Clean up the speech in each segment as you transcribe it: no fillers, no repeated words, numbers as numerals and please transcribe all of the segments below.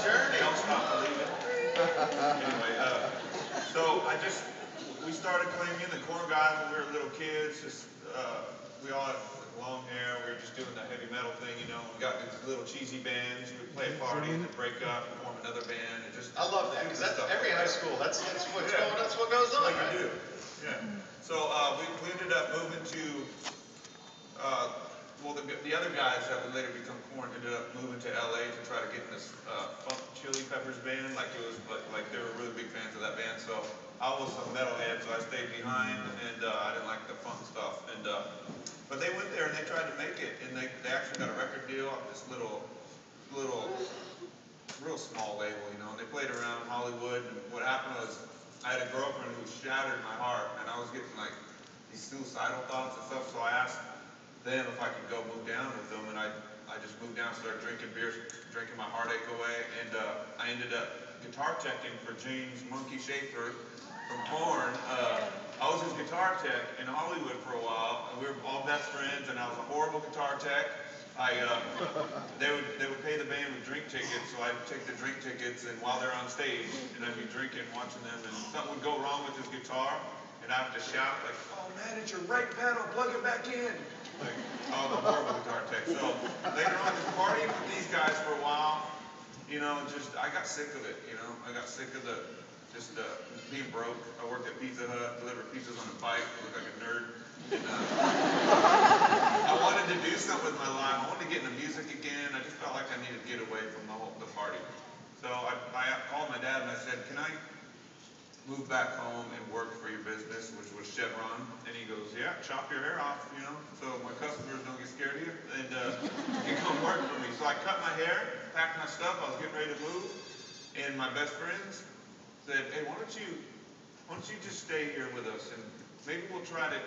journey. Don't stop believing. Anyway, so we started playing in the Korn guys when we were little kids. We all had long hair. We were just doing the heavy metal thing, you know. We got these little cheesy bands. We'd play a party and then break up and form another band. And just I love that because that's every high school. That's what goes on. Like you do. Yeah. So we ended up moving to. Well, the other guys that would later become Korn ended up moving to LA to try to get in this Funk Chili Peppers band. Like it was, like they were really big fans of that band. So I was a metalhead, so I stayed behind, and I didn't like the funk stuff. And but they went there and they tried to make it, and they actually got a record deal on this little, real small label, you know. And they played around Hollywood. And what happened was I had a girlfriend who shattered my heart, and I was getting like these suicidal thoughts and stuff. So I asked them if I could go move down with them, and I just moved down, started drinking beers, drinking my heartache away, and I ended up guitar teching for James Monkey Schaefer from Korn. I was his guitar tech in Hollywood for a while, and we were all best friends, and I was a horrible guitar tech. They would pay the band with drink tickets, so I'd take the drink tickets, and while they're on stage, and I'd be drinking, watching them, and something would go wrong with his guitar, and I have to shout like, "Oh man, it's your right pedal, plug it back in." Like, I was a horrible guitar tech. So later on, just partying with these guys for a while, you know, I got sick of it, you know. I got sick of being broke. I worked at Pizza Hut, delivered pizzas on a bike, looked like a nerd. And, I wanted to do something with my life. I wanted to get into music again. I just felt like I needed to get away from the party. So I called my dad and I said, "Can I move back home and work for your business," which was Chevron? And he goes, "Yeah, chop your hair off, you know, so my customers don't get scared of you, and you come work for me." So I cut my hair, packed my stuff. I was getting ready to move, and my best friends said, "Hey, why don't you just stay here with us, and maybe we'll try to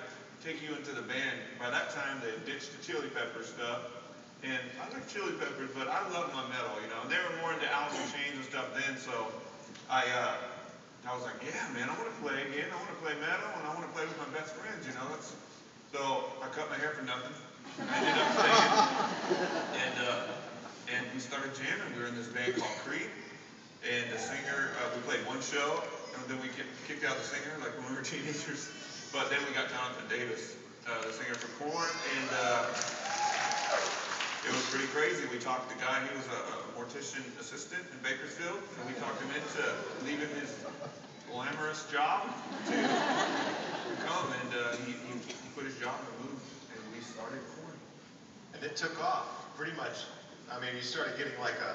take you into the band." By that time, they had ditched the Chili Peppers stuff, and I like Chili Peppers, but I love my metal, you know, and they were more into Alice in Chains and stuff then, so I was like, "Yeah, man, I want to play again. I want to play metal, and I want to play with my best friends, you know." So I cut my hair for nothing. I ended up staying, and we started jamming. We were in this band called Creed, and the singer, we played one show, and then we kicked out the singer, like when we were teenagers. But then we got Jonathan Davis, the singer for Korn, and it was pretty crazy. We talked the guy, he was a mortician assistant in Bakersfield, and we talked him into leaving his glamorous job to come, and he quit his job and moved, and we started Korn. And it took off pretty much. I mean, you started getting like a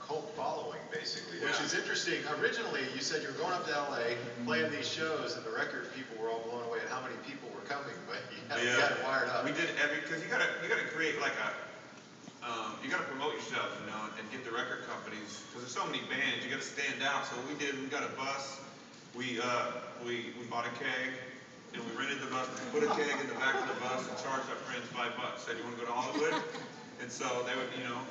cult following, basically, which is interesting. Originally, you said you were going up to LA, playing these shows, and the record people were all blown away at how many people were coming, but you had it wired up. We did because you gotta create like you gotta promote yourself, you know, and get the record companies, because there's so many bands, you gotta stand out. So what we did, we got a bus, we bought a keg, and we rented the bus, put a keg in the back of the bus, and charged our friends $5. Said, "You want to go to Hollywood?" And so they would, you know,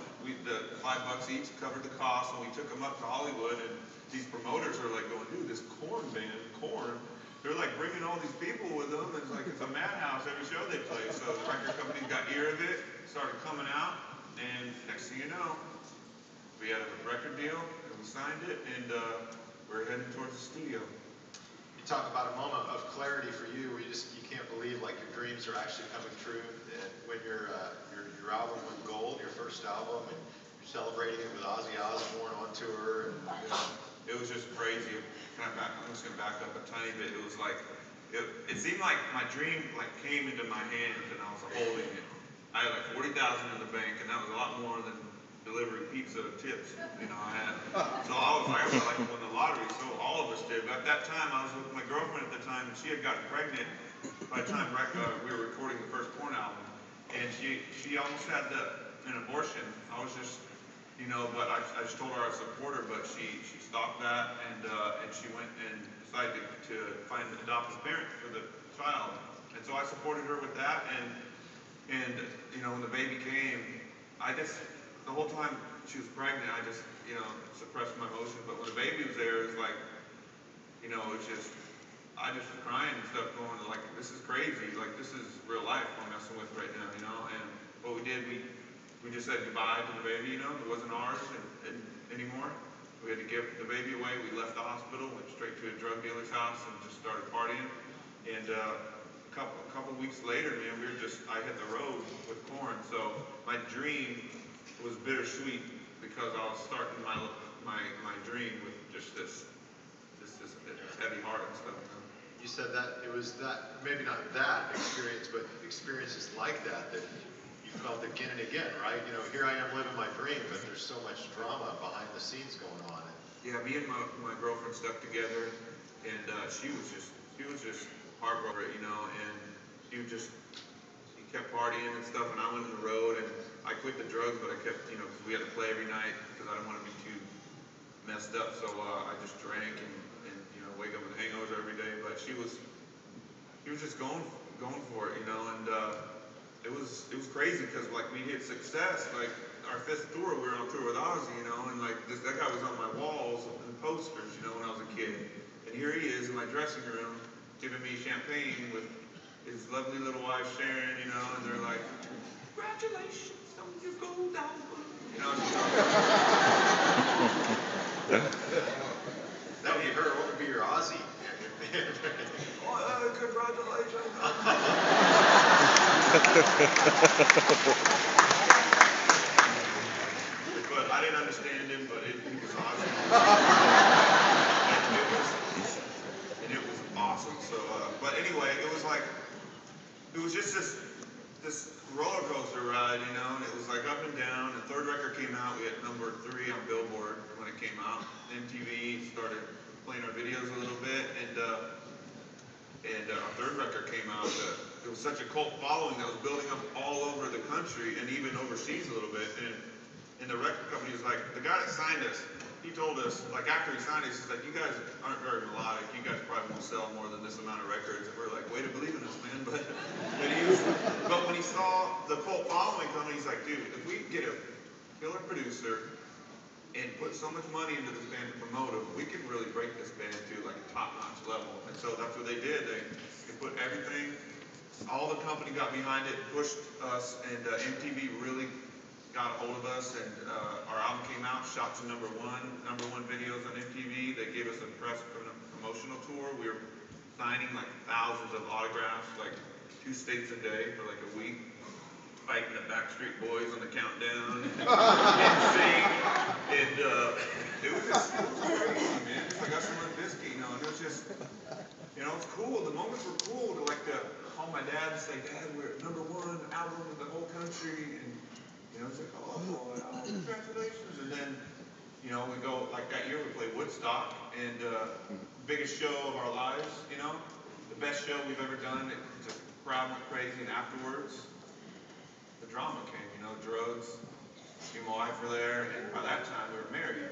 the $5 each covered the cost, and we took them up to Hollywood, and these promoters are like going, "Dude, this Korn band, Korn, they're like bringing all these people with them, and it's like it's a madhouse every show they play." So the record companies got ear of it, started coming out, and next thing you know, we had a record deal, and we signed it, and we're heading towards the studio. You talk about a moment of clarity for you, where you can't believe like your dreams are actually coming true, and when your album went gold, your first album, and you're celebrating it with Ozzy Osbourne on tour. And, it was just crazy. I'm just gonna back up a tiny bit. It was like it seemed like my dream like came into my hands, and I was holding it. I had like 40,000 in the bank, and that was a lot more than delivering pizza tips, you know, I had. So I was like, I felt like I won the lottery. So all of us did. But at that time, I was with my girlfriend at the time, and she had gotten pregnant by the time we were recording the first Korn album. And she almost had an abortion. I was just, you know, but I just told her I'd support her, but she stopped that, and she went and decided to find an adoptive parent for the child. And so I supported her with that, and you know, when the baby came, the whole time she was pregnant, I just, you know, suppressed my emotions. But when the baby was there, it was like, you know, it's just, I just was crying and stuff, going like, this is crazy. Like, this is real life I'm messing with right now, you know. And what we did, we we just said goodbye to the baby, you know, it wasn't ours anymore. We had to give the baby away. We left the hospital, went straight to a drug dealer's house and just started partying. And a couple weeks later, man, I hit the road with Korn. So my dream was bittersweet because I was starting my dream with just this heavy heart and stuff. You know? You said that it was that, maybe not that experience, but experiences like that you felt again and again, right? You know, here I am living my dream, but there's so much drama behind the scenes going on. Yeah, me and my girlfriend stuck together, and she was just heartbroken, you know, and she kept partying and stuff, and I went on the road, and I quit the drugs, but I kept, you know, because we had to play every night, because I didn't want to be too messed up, so I just drank and you know, wake up with hangovers every day. But she was just going for it, you know, and it was crazy because like we hit success, like our 5th tour, we were on tour with Ozzy, you know, and like that guy was on my walls and posters, you know, when I was a kid, and here he is in my dressing room giving me champagne with his lovely little wife Sharon, you know, and they're like, congratulations on your gold album, you know. That would be her. What would be your Aussie? Oh, congratulations. But I didn't understand him, but he was awesome. And it was awesome. So, but anyway, it was just this roller coaster ride, you know, and it was like up and down. And third record came out, we had number 3 on Billboard when it came out. MTV started playing our videos a little bit, and our third record came out. It was such a cult following that was building up all over the country and even overseas a little bit. And the record company was like, the guy that signed us, he told us, like after he signed us, he's like, you guys aren't very melodic. You guys probably won't sell more than this amount of records. And we're like, way to believe in us, man. But when he saw the cult following coming, he's like, dude, if we get a killer producer and put so much money into this band to promote them, we can really break this band to like a top-notch level. And so that's what they did. They put everything, all the company got behind it, pushed us, and MTV really got a hold of us, and our album came out, shot to number one videos on MTV. They gave us a promotional tour. We were signing like thousands of autographs, like 2 states a day for like a week, fighting the Backstreet Boys on the countdown, and sing, and it was crazy, man. It's like us and Limp Bizkit, you know, and it was just, you know, it's cool. The moments were cool to call my dad and say, Dad, we're at number 1 album in the whole country, and you know, it's like, oh, congratulations. And then, you know, we go, like that year we played Woodstock, and biggest show of our lives, you know, the best show we've ever done. The crowd went crazy, and afterwards, the drama came, you know, drugs. Me and my wife were there, and by that time we were married.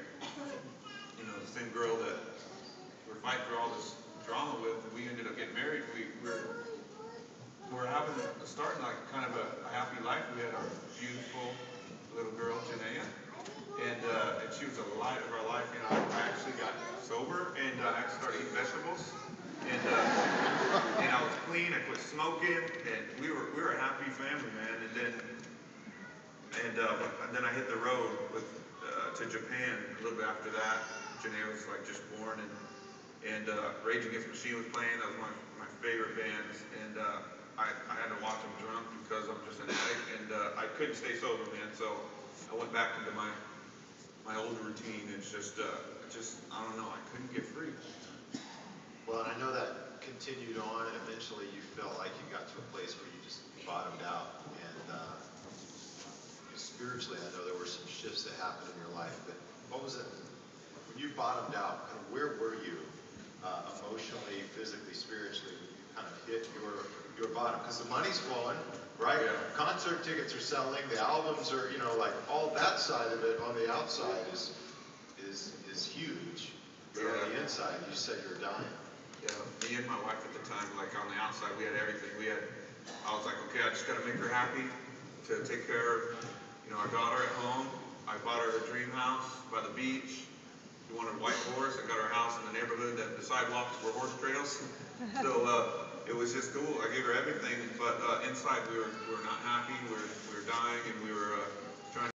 You know, the same girl that we were fighting through all this drama with, and we ended up getting married. We're starting like kind of a happy life. We had our beautiful little girl, Janaea, and she was a light of our life. You know, I actually got sober, and I started eating vegetables, and I was clean. I quit smoking, and we were a happy family, man. And then I hit the road to Japan a little bit after that. Janaea was like just born, and Rage Against the Machine was playing. That was my favorite bands, and I had to watch them drunk because I'm just an addict, and I couldn't stay sober, man. So I went back into my old routine. It's just I don't know. I couldn't get free. Well, and I know that continued on, and eventually you felt like you got to a place where you just bottomed out, and spiritually, I know there were some shifts that happened in your life. But what was it when you bottomed out? Kind of where were you emotionally, physically, spiritually? When you kind of hit your bottom, because the money's flowing, right? Yeah. Concert tickets are selling, the albums are, you know, like all that side of it on the outside is huge. But on the inside, you said you're dying. Yeah, me and my wife at the time, like on the outside, we had everything. I was like, okay, I just got to make her happy, to take care of, you know, our daughter at home. I bought her a dream house by the beach. She wanted a white horse. I got her a house in the neighborhood that the sidewalks were horse trails. So it was just cool. I gave her everything, but inside we were not happy. We were dying, and we were